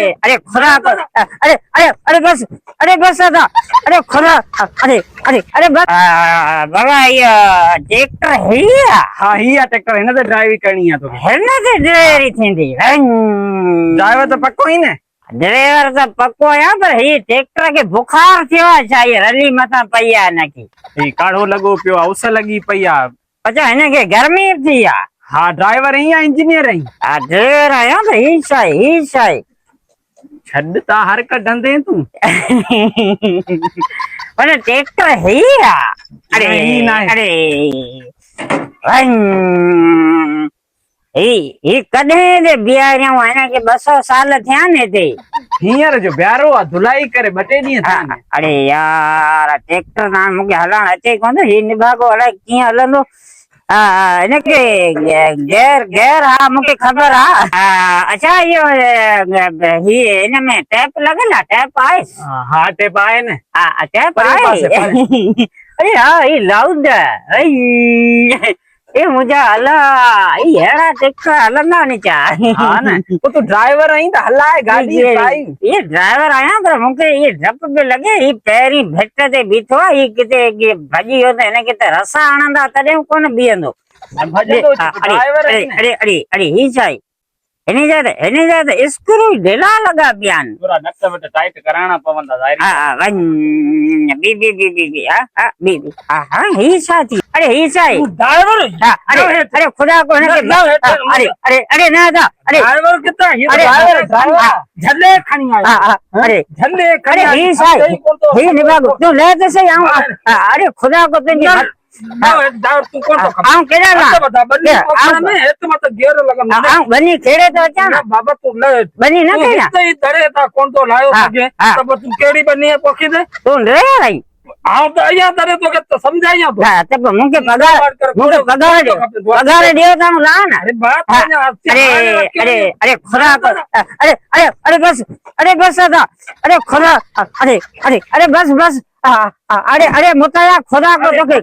अरे खुदा को अरे अरे अरे बस दादा अरे खुदा अरे अरे अरे बस बाबा ये ट्रैक्टर है हाँ ही ट्रैक्टर है ना तो ड्राइव करनी है तो ड्राइवरी थींदी ड्राइवर तो पक्को ही ने ड्राइवर तो पक्को है पर ये ट्रैक्टर के बुखार थियो चाहिए रली मथा पईया नकी ई काढ़ो लगो पियो औस लगी पईया पचा है के गर्मी थी या हाँ ड्राइवर ही या इंजीनियर ही ड्राइवर आया तो ही शाई छड़ता हर का धंधे तू अरे ट्रैक्टर है या अरे नहीं, नहीं। अरे ये कदे दे बियारिया है के 200 साल थिया ने ते हींअर जो ब्यारो आ धुलाई करे बटे दी था अरे यार ट्रैक्टर ना मुके हलाण अचे कोन ही निभागो हला किया हलंदो इनके गेर हा मुके खबर हा अच्छा यो ही इन में टैप लगला टैप आए हाँ टेप आए ने टैप परे आए पासे, अरे हाँ ये लाउड है ये मुझे हला ये हेड़ा ट्रैक्टर हलंदा नहीं चा हाँ ना वो तो ड्राइवर आई तो हला है गाड़ी ड्राइव ये ड्राइवर आया पर मुके ये डप पे लगे ये पैरी भेट ते बीठो ये किते के भजी हो ने किते रसा आनंदा तडे कोन बियंदो भजे तो ड्राइवर अरे है ने अरे अरे अरे ही चाई एने जाते स्क्रू ढीला लगा पियान पूरा नट वट टाइट कराना पवंदा जाहिर बी बी बी बी बी बी बी ही साथी अरे ही साई ड्राइवर अरे खुदा को अरे अरे अरे ना था अरे ड्राइवर कितना ये अरे ड्राइवर झल्ले खणी आया अरे झल्ले अरे ही साई ही निभागो तू ले तो सही आऊं अरे खुदा को तुझे तू कौन तो आऊं केड़ा ला बता बन्नी पकड़ में है तो मत गियर लगा आऊं बनी खेड़े तो अचा ना बाबा तू ले बनी ना केड़ा ही धरे था कौन तो लायो सके तब तू केड़ी बनी है पोखी दे तू रे रही हां तो आया धरे तो के समझाइया तो तब मुके पगार दियो ता ला ना अरे बात अरे अरे अरे खुदा को अरे अरे अरे बस दादा अरे खुदा अरे अरे अरे बस अरे अरे मुताया खुदा को तो के